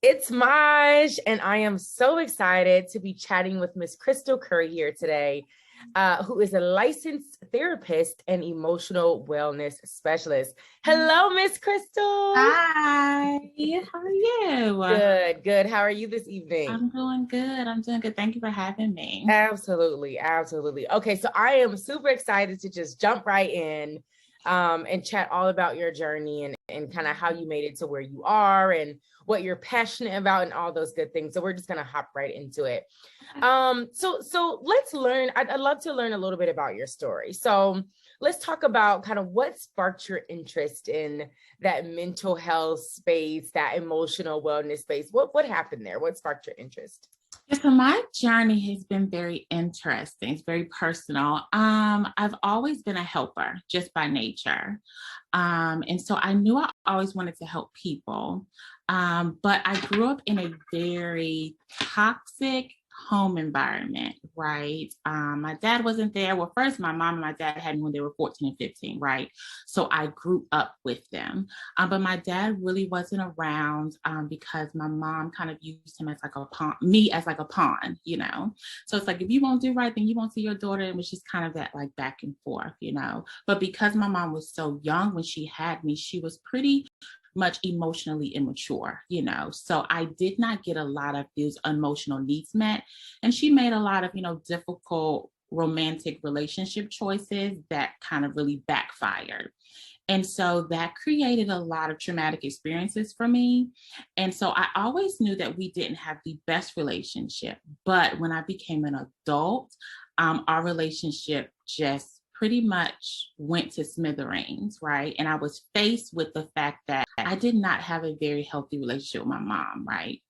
It's Maj, and I am so excited to be chatting with Miss Crystal Currie here today, who is a licensed therapist and emotional wellness specialist. Hello, Miss Crystal. Hi, how are you? Good, good. How are you this evening? I'm doing good. I'm doing good. Thank you for having me. Absolutely, absolutely. Okay, so I am super excited to just jump right in and chat all about your journey and kind of how you made it to where you are and what you're passionate about and all those good things. So we're just gonna hop right into it. So let's learn. I'd love to learn a little bit about your story. So let's talk about kind of what sparked your interest in that mental health space, that emotional wellness space. What happened there? What sparked your interest? Yeah, so my journey has been very interesting. It's very personal. I've always been a helper just by nature. And so I knew I always wanted to help people. But I grew up in a very toxic home environment, right? My dad wasn't there. Well, first, my mom and my dad had me when they were 14 and 15, right? So I grew up with them. But my dad really wasn't around because my mom kind of used him as like a pawn, me as like a pawn, you know? So it's like, if you won't do right, then you won't see your daughter. It was just kind of that like back and forth, you know? But because my mom was so young when she had me, she was pretty much emotionally immature, you know. So I did not get a lot of those emotional needs met. And she made a lot of, difficult romantic relationship choices that kind of really backfired. And so that created a lot of traumatic experiences for me. And so I always knew that we didn't have the best relationship. But when I became an adult, our relationship just pretty much went to smithereens, right? And I was faced with the fact that I did not have a very healthy relationship with my mom, right?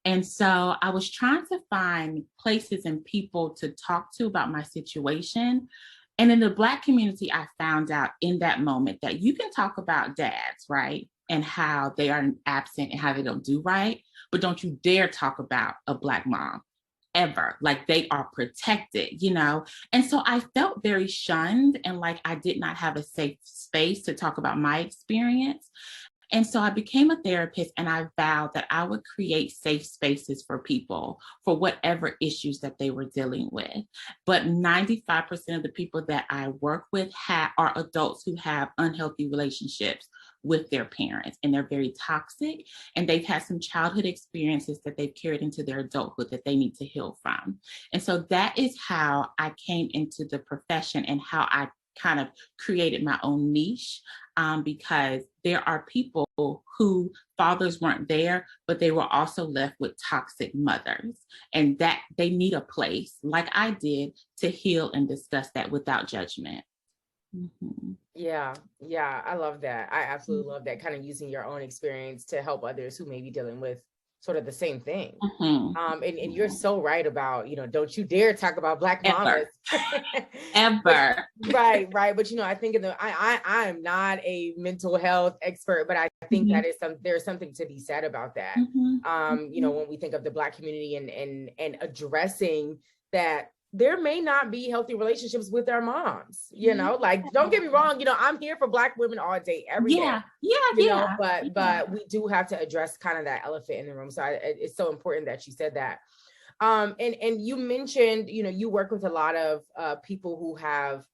And so I was trying to find places and people to talk to about my situation. And in the Black community, I found out in that moment that you can talk about dads, right? And how they are absent and how they don't do right, but don't you dare talk about a Black mom ever. Like they are protected, you know? And so I felt very shunned and like I did not have a safe space to talk about my experience. And so I became a therapist and I vowed that I would create safe spaces for people for whatever issues that they were dealing with. But 95% of the people that I work with are adults who have unhealthy relationships with their parents, and they're very toxic, and they've had some childhood experiences that they've carried into their adulthood that they need to heal from. And so that is how I came into the profession and how I kind of created my own niche, because there are people who fathers weren't there, but they were also left with toxic mothers, and that they need a place like I did to heal and discuss that without judgment. Mm-hmm. Yeah, I love that. I absolutely love that, kind of using your own experience to help others who may be dealing with sort of the same thing. And you're so right about, don't you dare talk about Black mamas. Ever. Right. But I think I'm not a mental health expert, but I think that is there's something to be said about that. When we think of the Black community and addressing that there may not be healthy relationships with our moms, like, don't get me wrong, I'm here for Black women all day, every day. But we do have to address kind of that elephant in the room. So it's so important that you said that. And you mentioned, you work with a lot of people who have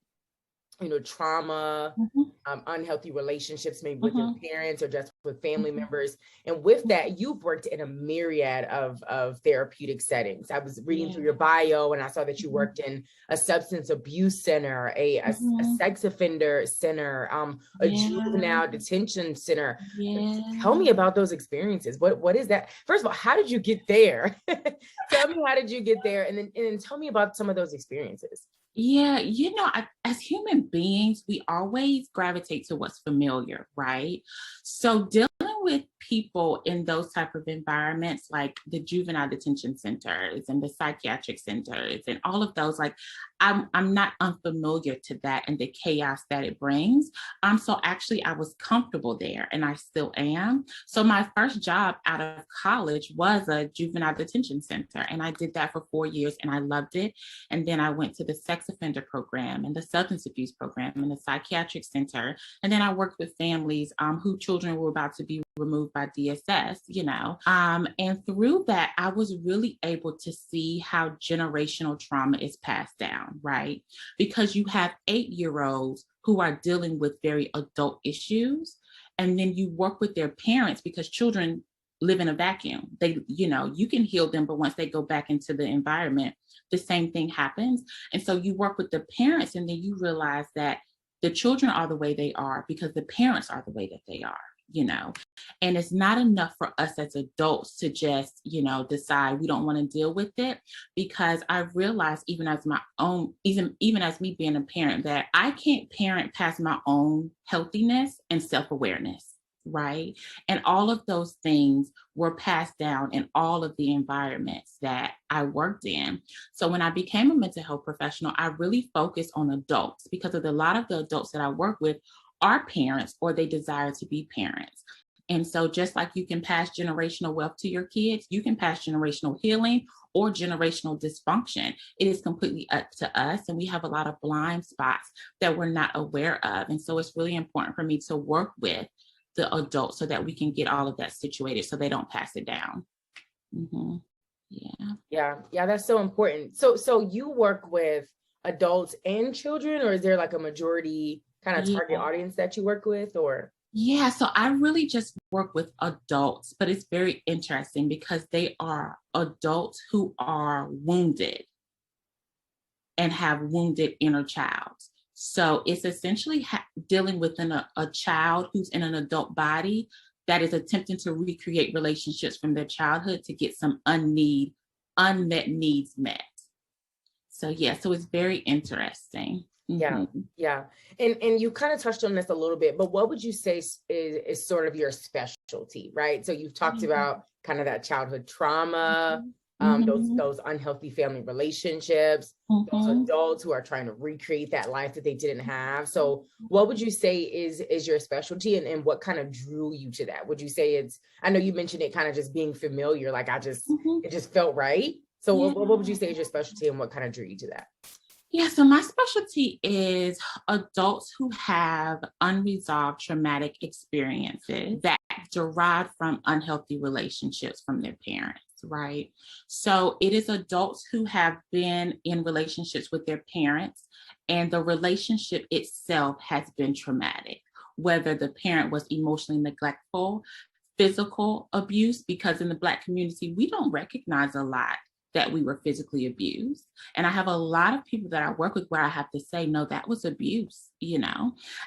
trauma, unhealthy relationships, maybe with your parents or just with family members. And with that, you've worked in a myriad of therapeutic settings. I was reading through your bio and I saw that you worked in a substance abuse center, a sex offender center, a juvenile detention center. Tell me about those experiences. What is that? First of all, how did you get there? Tell me, how did you get there? And then tell me about some of those experiences. Yeah, as human beings, we always gravitate to what's familiar, right? So dealing with people in those type of environments, like the juvenile detention centers and the psychiatric centers and all of those, like I'm not unfamiliar to that and the chaos that it brings. So actually I was comfortable there, and I still am. So my first job out of college was a juvenile detention center, and I did that for 4 years and I loved it. And then I went to the sex offender program and the substance abuse program and the psychiatric center. And then I worked with families whose children were about to be removed by DSS, and through that, I was really able to see how generational trauma is passed down, right? Because you have 8-year-olds who are dealing with very adult issues, and then you work with their parents, because children live in a vacuum. They, you can heal them, but once they go back into the environment, the same thing happens. And so you work with the parents, and then you realize that the children are the way they are because the parents are the way that they are. And it's not enough for us as adults to just, decide we don't want to deal with it, because I've realized, even as my own, even as me being a parent, that I can't parent past my own healthiness and self-awareness, right? And all of those things were passed down in all of the environments that I worked in. So when I became a mental health professional, I really focused on adults, because of a lot of the adults that I work with are parents, or they desire to be parents. And so just like you can pass generational wealth to your kids, you can pass generational healing or generational dysfunction. It is completely up to us. And we have a lot of blind spots that we're not aware of. And so it's really important for me to work with the adults so that we can get all of that situated so they don't pass it down. Mm-hmm. Yeah, that's so important. So you work with adults and children, or is there like a majority kind of target audience that you work with? Or yeah, so I really just work with adults, but it's very interesting because they are adults who are wounded and have wounded inner child. So it's essentially dealing with a child who's in an adult body that is attempting to recreate relationships from their childhood to get some unmet needs met. So yeah, so it's very interesting. Mm-hmm. Yeah. And you kind of touched on this a little bit, but what would you say is sort of your specialty, right? So you've talked about kind of that childhood trauma, those unhealthy family relationships, those adults who are trying to recreate that life that they didn't have. So what would you say is your specialty, and what kind of drew you to that? Would you say I know you mentioned it kind of just being familiar, like it just felt right. So what would you say is your specialty, and what kind of drew you to that? Yeah, so my specialty is adults who have unresolved traumatic experiences that derive from unhealthy relationships from their parents, right? So it is adults who have been in relationships with their parents, and the relationship itself has been traumatic, whether the parent was emotionally neglectful, physical abuse, because in the Black community, we don't recognize a lot that we were physically abused. And I have a lot of people that I work with where I have to say, no, that was abuse,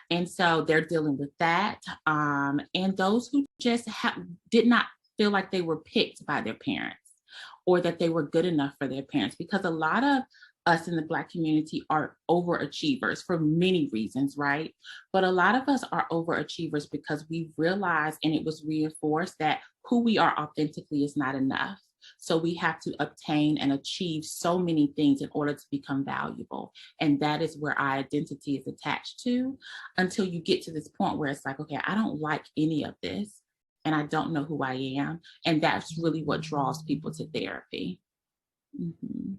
And so they're dealing with that. And those who just did not feel like they were picked by their parents, or that they were good enough for their parents, because a lot of us in the Black community are overachievers for many reasons, right? But a lot of us are overachievers because we realized, and it was reinforced, that who we are authentically is not enough. So we have to obtain and achieve so many things in order to become valuable. And that is where our identity is attached to, until you get to this point where it's like, okay, I don't like any of this, and I don't know who I am. And that's really what draws people to therapy. Mm-hmm.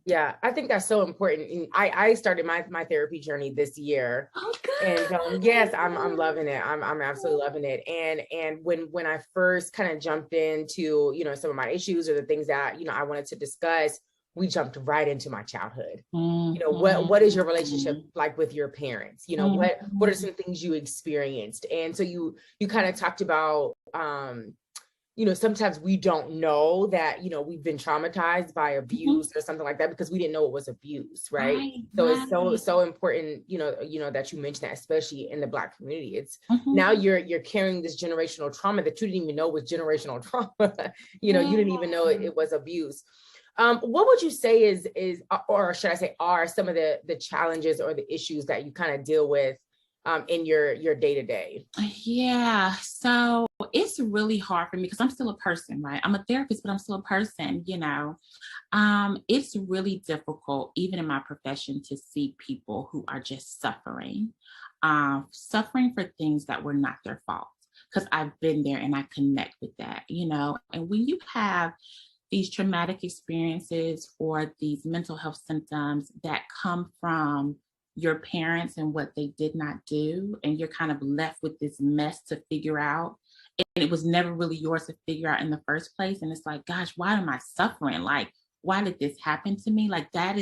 Yeah, I think that's so important. And I started my therapy journey this year. Oh, good. And yes, I'm loving it. I'm absolutely loving it. And when I first kind of jumped into, some of my issues or the things that, I wanted to discuss, we jumped right into my childhood. What is your relationship like with your parents? What are some things you experienced? And so you kind of talked about sometimes we don't know that, we've been traumatized by abuse or something like that, because we didn't know it was abuse, right? So it's so important, that you mentioned that, especially in the Black community. It's now you're carrying this generational trauma that you didn't even know was generational trauma. You didn't even know it was abuse. What would you say is, or should I say, are some of the challenges or the issues that you kind of deal with in your day-to-day? Yeah, so it's really hard for me because I'm still a person, right? I'm a therapist, but I'm still a person, you know. It's really difficult, even in my profession, to see people who are just suffering for things that were not their fault. Because I've been there and I connect with that, you know. And when you have these traumatic experiences or these mental health symptoms that come from your parents and what they did not do, and you're kind of left with this mess to figure out, and it was never really yours to figure out in the first place, and it's like, gosh, why am I suffering? Like, why did this happen to me? Like, that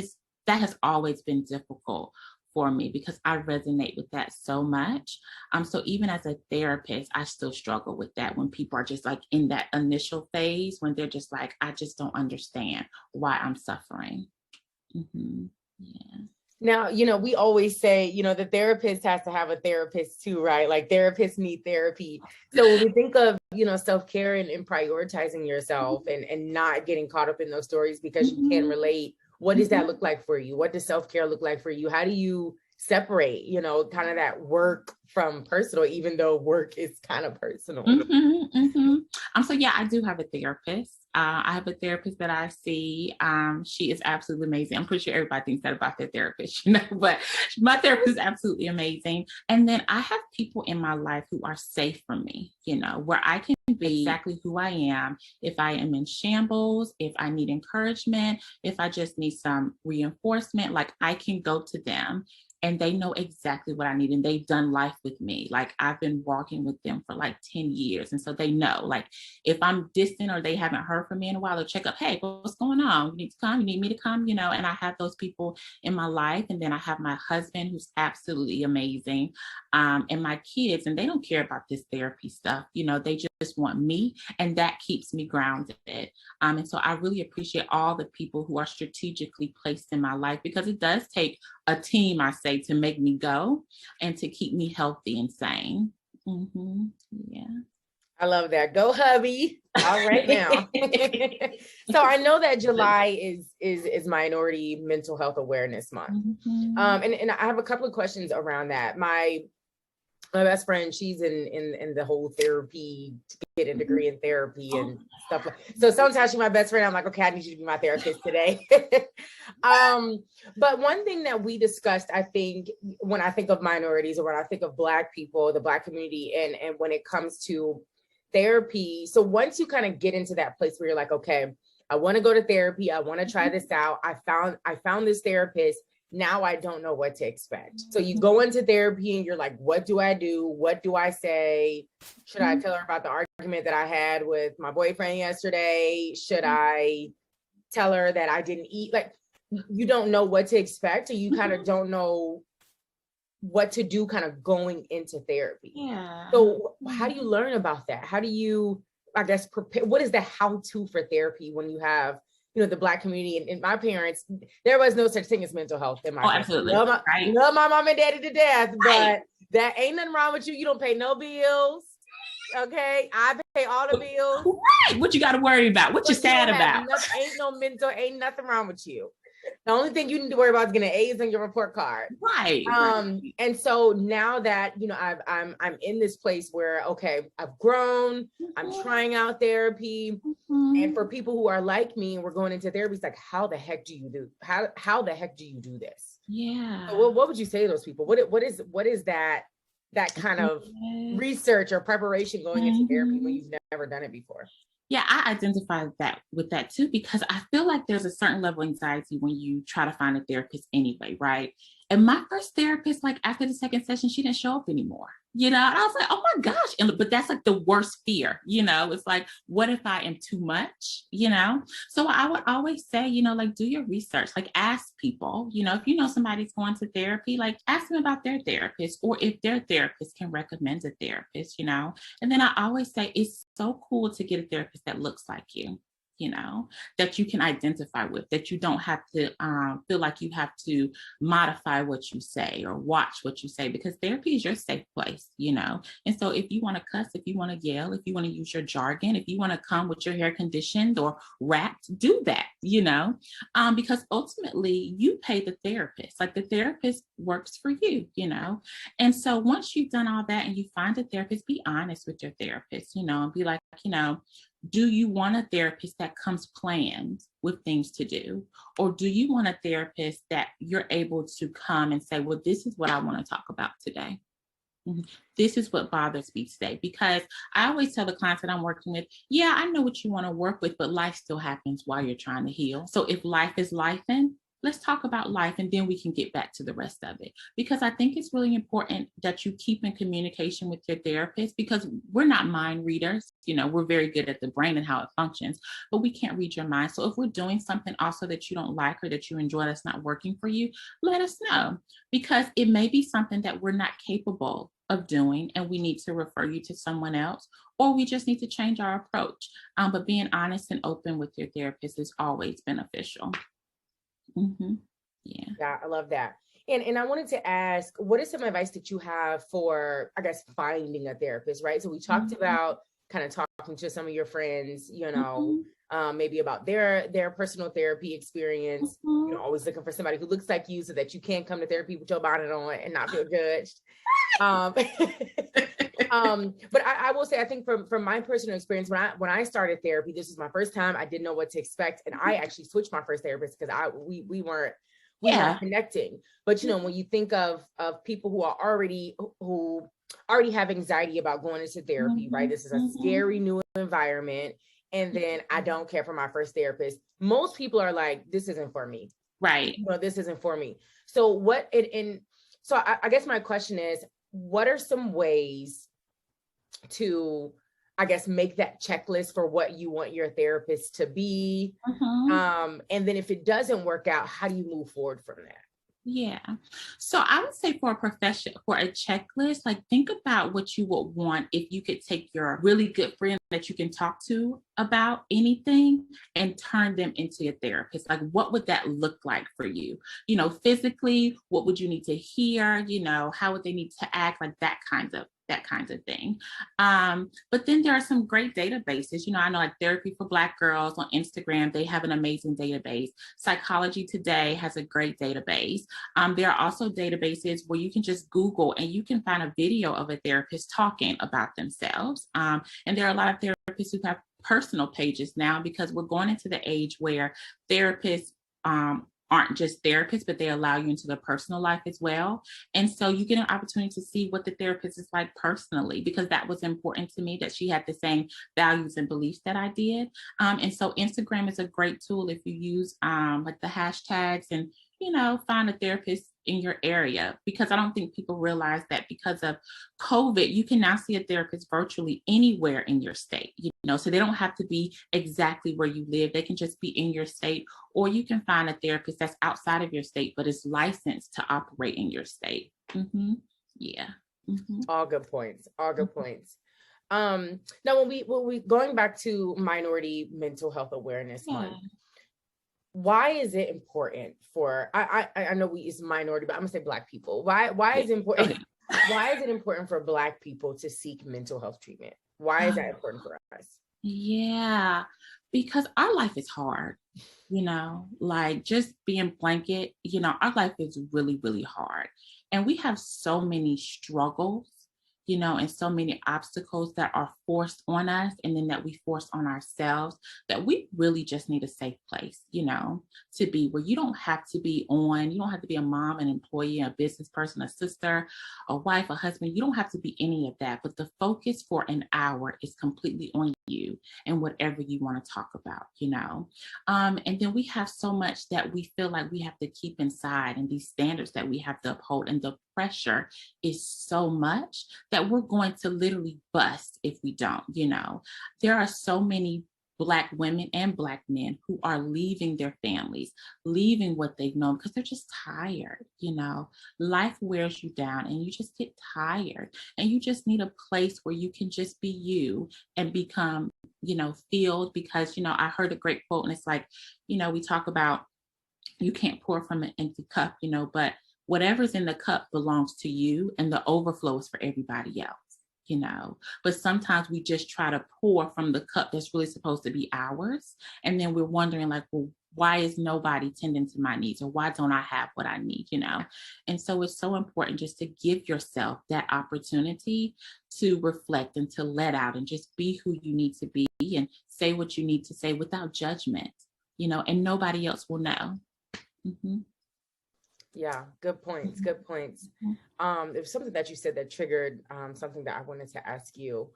has always been difficult for me because I resonate with that so much. So even as a therapist, I still struggle with that when people are just like in that initial phase when they're just like, I just don't understand why I'm suffering. Mm-hmm. Yeah. Now, we always say, the therapist has to have a therapist too, right? Like therapists need therapy. So when we think of, self-care and prioritizing yourself and not getting caught up in those stories because you can relate, what does that look like for you? What does self-care look like for you? How do you separate, kind of that work from personal, even though work is kind of personal? So yeah, I do have a therapist. I have a therapist that I see. She is absolutely amazing. I'm pretty sure everybody thinks that about their therapist, but my therapist is absolutely amazing. And then I have people in my life who are safe for me, where I can be exactly who I am. If I am in shambles, if I need encouragement, if I just need some reinforcement, like I can go to them. And they know exactly what I need. And they've done life with me. Like I've been walking with them for like 10 years. And so they know, like if I'm distant or they haven't heard from me in a while, they'll check up, hey, what's going on? You need to come, you need me to come, and I have those people in my life. And then I have my husband who's absolutely amazing. And my kids, and they don't care about this therapy stuff. They just want me, and that keeps me grounded. And so I really appreciate all the people who are strategically placed in my life because it does take a team, I say, to make me go and to keep me healthy and sane. Yeah. I love that. Go, hubby. All right now. So I know that July is Minority Mental Health Awareness Month. And I have a couple of questions around that. My best friend, she's in the whole therapy, to get a degree in therapy and stuff like that. So sometimes she's my best friend. I'm like, okay, I need you to be my therapist today. But one thing that we discussed, I think, when I think of minorities or when I think of Black people, the Black community, and when it comes to therapy. So once you kind of get into that place where you're like, okay, I want to go to therapy. I want to try this out. I found this therapist. Now I don't know what to expect. So you go into therapy and you're like, what do I do? What do I say? Should I tell her about the argument that I had with my boyfriend yesterday? Should I tell her that I didn't eat? Like, you don't know what to expect, or you kind of don't know what to do kind of going into therapy. Yeah. So how do you learn about that? How do you, I guess, prepare? What is the how-to for therapy when you have, the Black community and my parents? There was no such thing as mental health in my family. Absolutely. Love my mom and daddy to death, Right. but that ain't nothing wrong with you. You don't pay no bills. Okay, I pay all the bills. Right. What you got to worry about? What you sad about? Ain't nothing wrong with you. The only thing you need to worry about is getting A's on your report card. Right. And so now that, I'm in this place where, okay, I've grown, I'm trying out therapy. And for people who are like me and we're going into therapy, it's like, how the heck do you do this? Yeah. So what would you say to those people? What is that kind of research or preparation going into therapy when you've never done it before? Yeah, I identify with that too, because I feel like there's a certain level of anxiety when you try to find a therapist anyway, right? And my first therapist, like after the second session, she didn't show up anymore. And I was like, oh my gosh. But that's like the worst fear, it's like, what if I am too much, So I would always say, like do your research, like ask people, if somebody's going to therapy, like ask them about their therapist or if their therapist can recommend a therapist, And then I always say it's so cool to get a therapist that looks like you. That you can identify with, that you don't have to feel like you have to modify what you say or watch what you say, because therapy is your safe place, And so if you want to cuss, if you want to yell, if you want to use your jargon, if you want to come with your hair conditioned or wrapped, do that. because ultimately you pay the therapist, like the therapist works for you, And so once you've done all that and you find a therapist, be honest with your therapist, and be like, do you want a therapist that comes planned with things to do? Or do you want a therapist that you're able to come and say, well, this is what I want to talk about today? This is what bothers me today. Because I always tell the clients that I'm working with, yeah, I know what you want to work with, but life still happens while you're trying to heal. So if life is life, then let's talk about life and then we can get back to the rest of it. Because I think it's really important that you keep in communication with your therapist, because we're not mind readers. We're very good at the brain and how it functions, but we can't read your mind. So if we're doing something also that you don't like or that you enjoy that's not working for you, let us know, because it may be something that we're not capable of doing and we need to refer you to someone else, or we just need to change our approach. But being honest and open with your therapist is always beneficial. Yeah, I love that. And I wanted to ask, what is some advice that you have for, I guess, finding a therapist, right? So we talked about kind of talking to some of your friends, maybe about their personal therapy experience, always looking for somebody who looks like you so that you can come to therapy with your bonnet on and not feel judged. But I will say, I think from my personal experience, when I started therapy, this was my first time. I didn't know what to expect, and I actually switched my first therapist because we weren't connecting. But when you think of people who already have anxiety about going into therapy, right? This is a scary new environment, and then I don't care for my first therapist. Most people are like, this isn't for me, right? This isn't for me. So so I guess my question is, what are some ways to, I guess, make that checklist for what you want your therapist to be? And then if it doesn't work out, how do you move forward from that? Yeah. So I would say for a checklist, like think about what you would want if you could take your really good friend that you can talk to about anything and turn them into a therapist. Like, what would that look like for you? Physically, what would you need to hear? How would they need to act? Like that kind of thing. But then there are some great databases. I know like Therapy for Black Girls on Instagram, they have an amazing database. Psychology Today has a great database. There are also databases where you can just Google and you can find a video of a therapist talking about themselves. And there are a lot of therapists who have personal pages now, because we're going into the age where therapists aren't just therapists, but they allow you into their personal life as well. And so you get an opportunity to see what the therapist is like personally, because that was important to me, that she had the same values and beliefs that I did. And so Instagram is a great tool if you use like the hashtags and, find a therapist in your area, because I don't think people realize that because of COVID, you can now see a therapist virtually anywhere in your state, so they don't have to be exactly where you live. They can just be in your state, or you can find a therapist that's outside of your state, but is licensed to operate in your state. Yeah. All good points. Now, when we going back to Minority Mental Health Awareness Month, why is it important for, I know it's minority, but I'm gonna say Black people. Why is it important? Why is it important for Black people to seek mental health treatment? Why is that important for us? Yeah, because our life is hard, like just being blanket, our life is really, really hard. And we have so many struggles, and so many obstacles that are forced on us, and then that we force on ourselves, that we really just need a safe place, to be, where you don't have to be a mom, an employee, a business person, a sister, a wife, a husband. You don't have to be any of that. But the focus for an hour is completely on you and whatever you want to talk about, and then we have so much that we feel like we have to keep inside, and these standards that we have to uphold, and the pressure is so much that we're going to literally bust if we don't. There are so many Black women and Black men who are leaving their families, leaving what they've known, because they're just tired. Life wears you down and you just get tired, and you just need a place where you can just be you and become, filled. Because, I heard a great quote, and it's like, we talk about you can't pour from an empty cup, but whatever's in the cup belongs to you, and the overflow is for everybody else. but sometimes we just try to pour from the cup that's really supposed to be ours. And then we're wondering like, well, why is nobody tending to my needs, or why don't I have what I need, And so it's so important just to give yourself that opportunity to reflect and to let out and just be who you need to be and say what you need to say without judgment, and nobody else will know. Mm-hmm. Yeah, good points. Good points. There's something that you said that triggered something that I wanted to ask you.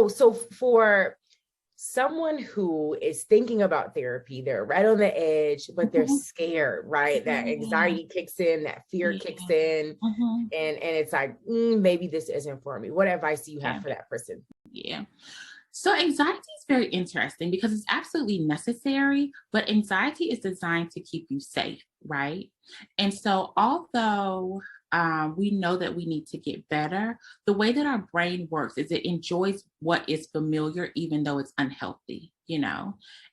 So for someone who is thinking about therapy, they're right on the edge, but they're scared, right? That anxiety kicks in, that fear kicks in, and it's like, maybe this isn't for me. What advice do you have for that person? Yeah. So anxiety is very interesting because it's absolutely necessary, but anxiety is designed to keep you safe, right? And so although we know that we need to get better, the way that our brain works is it enjoys what is familiar, even though it's unhealthy,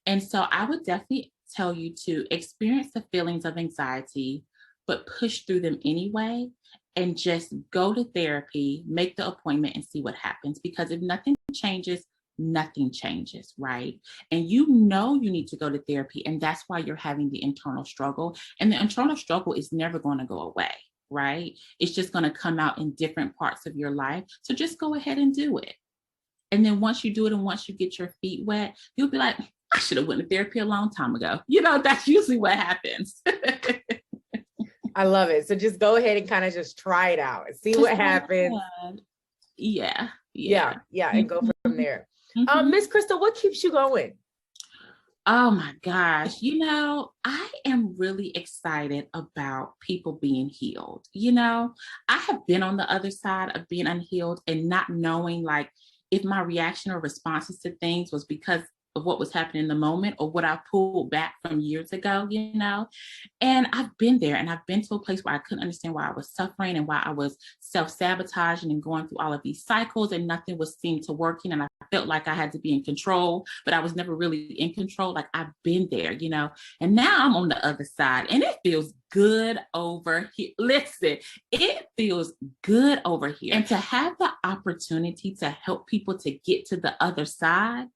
And so I would definitely tell you to experience the feelings of anxiety, but push through them anyway, and just go to therapy, make the appointment and see what happens. Because if nothing changes, nothing changes, right? And you need to go to therapy, and that's why you're having the internal struggle. And the internal struggle is never going to go away, right? It's just going to come out in different parts of your life. So just go ahead and do it. And then once you do it and once you get your feet wet, you'll be like, I should have went to therapy a long time ago. That's usually what happens. I love it. So just go ahead and kind of just try it out and see what happens. Yeah. And go from there. Miss Crystal, what keeps you going? Oh my gosh. I am really excited about people being healed. I have been on the other side of being unhealed and not knowing like if my reaction or responses to things was because of what was happening in the moment or what I pulled back from years ago, And I've been there, and I've been to a place where I couldn't understand why I was suffering and why I was self-sabotaging and going through all of these cycles, and nothing was seemed to working. And I felt like I had to be in control, but I was never really in control. Like I've been there, and now I'm on the other side, and it feels good over here. Listen, it feels good over here. And to have the opportunity to help people to get to the other side,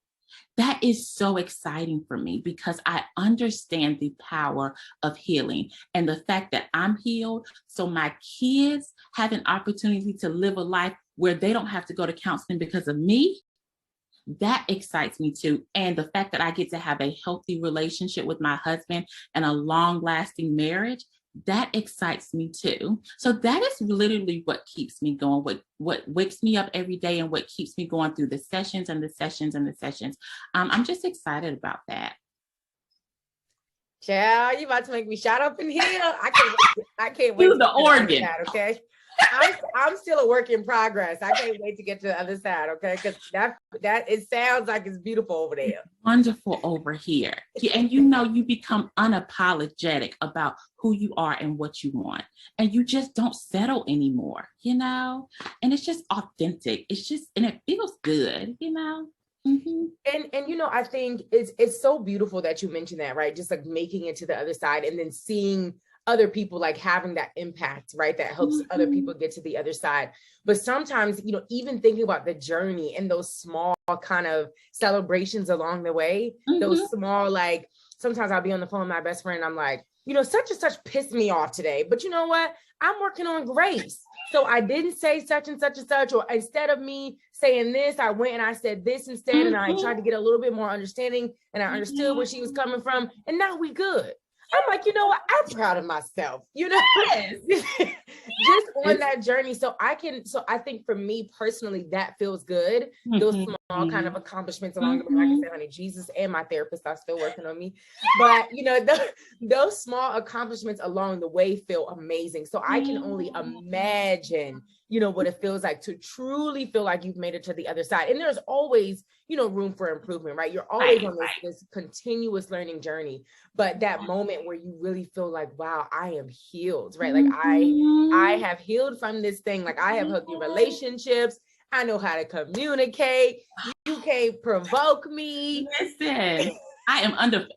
that is so exciting for me because I understand the power of healing and the fact that I'm healed. So my kids have an opportunity to live a life where they don't have to go to counseling because of me. That excites me too. And the fact that I get to have a healthy relationship with my husband and a long-lasting marriage, that excites me too. So that is literally what keeps me going, what wakes me up every day and what keeps me going through the sessions and the sessions and the sessions. I'm just excited about that. Child, you about to make me shout up in here. I can't wait to the organ. That, okay. I'm still a work in progress. I can't wait to get to the other side, okay? Because that it sounds like it's beautiful over there. It's wonderful over here. And you become unapologetic about who you are and what you want. And you just don't settle anymore, And it's just authentic. And it feels good, Mm-hmm. And I think it's so beautiful that you mentioned that, right? Just like making it to the other side and then seeing other people like having that impact, right? That helps other people get to the other side. But sometimes, even thinking about the journey and those small kind of celebrations along the way, those small, like, sometimes I'll be on the phone with my best friend and I'm like, such and such pissed me off today, but you know what? I'm working on grace. So I didn't say such and such and such, or instead of me saying this, I went and I said this instead. And I tried to get a little bit more understanding and I understood where she was coming from. And now we good. I'm like, you know what? I'm proud of myself, Yes. Just on that journey. So I think for me personally, that feels good. Those small kind of accomplishments along the way. Like I said, honey, Jesus and my therapist are still working on me. But, those small accomplishments along the way feel amazing. So I can only imagine, what it feels like to truly feel like you've made it to the other side. And there's always, room for improvement, right? You're always on this continuous learning journey. But that moment where you really feel like, wow, I am healed, right? Like I have healed from this thing. Like I have healthy relationships. I know how to communicate. You can't provoke me. Listen, I am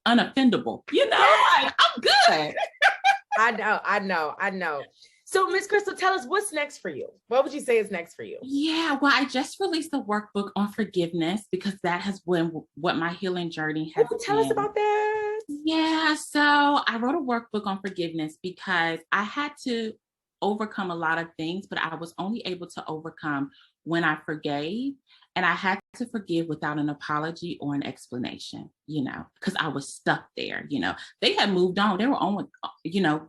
unoffendable. Like, I'm good. I know. So Miss Crystal, tell us what's next for you. What would you say is next for you? Yeah, well, I just released a workbook on forgiveness because that has been what my healing journey has Tell us about that. Yeah, so I wrote a workbook on forgiveness because I had to overcome a lot of things, but I was only able to overcome when I forgave. And I had to forgive without an apology or an explanation, because I was stuck there. They had moved on. They were on with,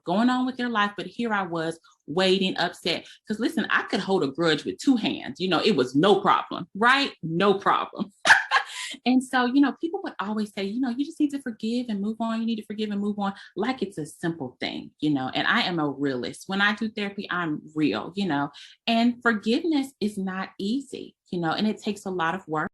going on with their life. But here I was waiting, upset. Because listen, I could hold a grudge with two hands. It was no problem, right? No problem. And so, people would always say, you just need to forgive and move on. You need to forgive and move on, like it's a simple thing, and I am a realist. When I do therapy, I'm real, and forgiveness is not easy, and it takes a lot of work.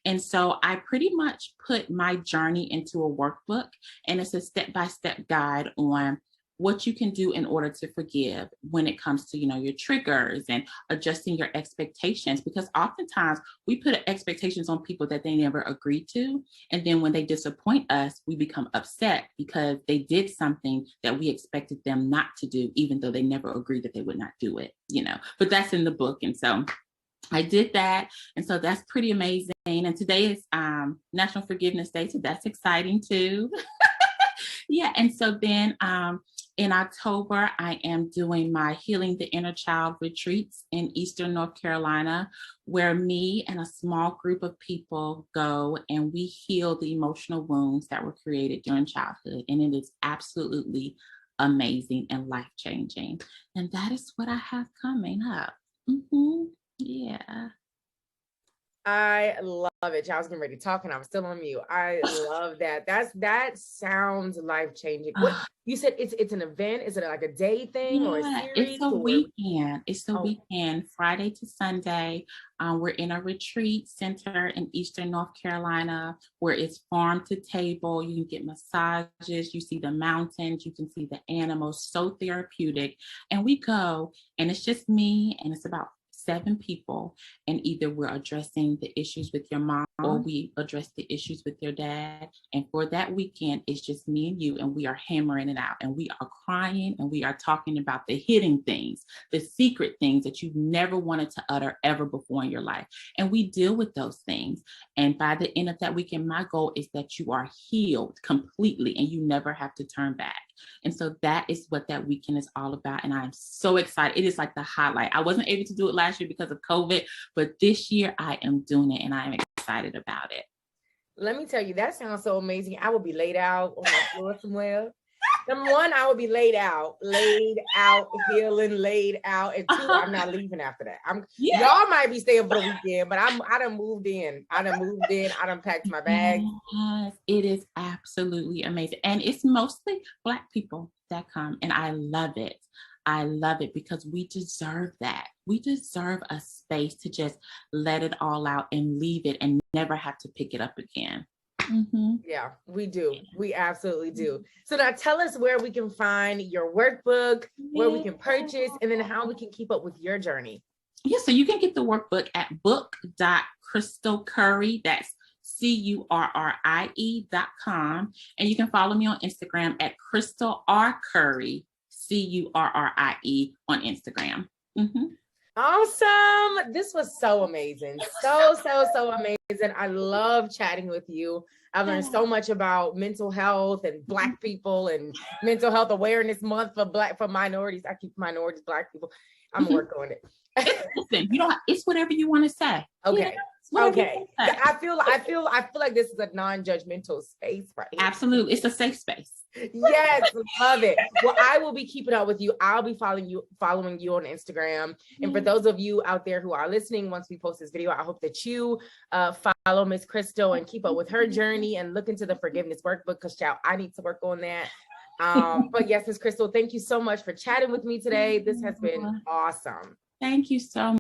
And so I pretty much put my journey into a workbook, and it's a step-by-step guide on what you can do in order to forgive when it comes to, your triggers and adjusting your expectations, because oftentimes we put expectations on people that they never agreed to. And then when they disappoint us, we become upset because they did something that we expected them not to do, even though they never agreed that they would not do it, but that's in the book. And so I did that. And so that's pretty amazing. And today is National Forgiveness Day. So that's exciting too. Yeah. And so then, in October, I am doing my Healing the Inner Child retreats in Eastern North Carolina, where me and a small group of people go and we heal the emotional wounds that were created during childhood. And it is absolutely amazing and life-changing. And that is what I have coming up. Yeah. I love it. I was getting ready to talk and I was still on mute. I love that. That sounds life-changing. What you said, it's an event? Is it like a day thing or a series? It's a weekend. It's a weekend, Friday to Sunday. We're in a retreat center in Eastern North Carolina where it's farm to table. You can get massages. You see the mountains. You can see the animals. So therapeutic. And we go, and it's just me, and it's about 7 people, and either we're addressing the issues with your mom or we address the issues with your dad. And for that weekend, it's just me and you, and we are hammering it out, and we are crying, and we are talking about the hidden things, the secret things that you've never wanted to utter ever before in your life. And we deal with those things. And by the end of that weekend, my goal is that you are healed completely and you never have to turn back. And so that is what that weekend is all about. And I'm so excited. It is like the highlight. I wasn't able to do it last year because of COVID, but this year I am doing it and I am excited about it. Let me tell you, that sounds so amazing. I will be laid out on the floor somewhere. Number 1, I will be laid out, healing, laid out. And 2, I'm not leaving after that. Y'all might be staying for the weekend, but I done moved in. I done packed my bags. Yes, it is absolutely amazing. And it's mostly Black people that come, and I love it. I love it because we deserve that. We deserve a space to just let it all out and leave it and never have to pick it up again. Yeah, we do. We absolutely do. So now tell us where we can find your workbook, where we can purchase, and then how we can keep up with your journey. Yeah, so you can get the workbook at book.crystalcurrie. That's CURRIE.com. And you can follow me on Instagram at Crystal R. Currie, CURRIE on Instagram. Awesome. This was so amazing. So amazing. I love chatting with you. I've learned so much about mental health and Black people and mental health awareness month for minorities. I keep minorities, Black people. I'm gonna work on it. Listen, it's whatever you want to say. Okay. Okay. I feel like this is a non-judgmental space, right? Absolutely. It's a safe space. Yes, love it. Well, I will be keeping up with you. I'll be following you on Instagram. And for those of you out there who are listening, once we post this video, I hope that you follow Miss Crystal and keep up with her journey and look into the forgiveness workbook, because child, I need to work on that. But yes, Miss Crystal, thank you so much for chatting with me today. This has been awesome. Thank you so much.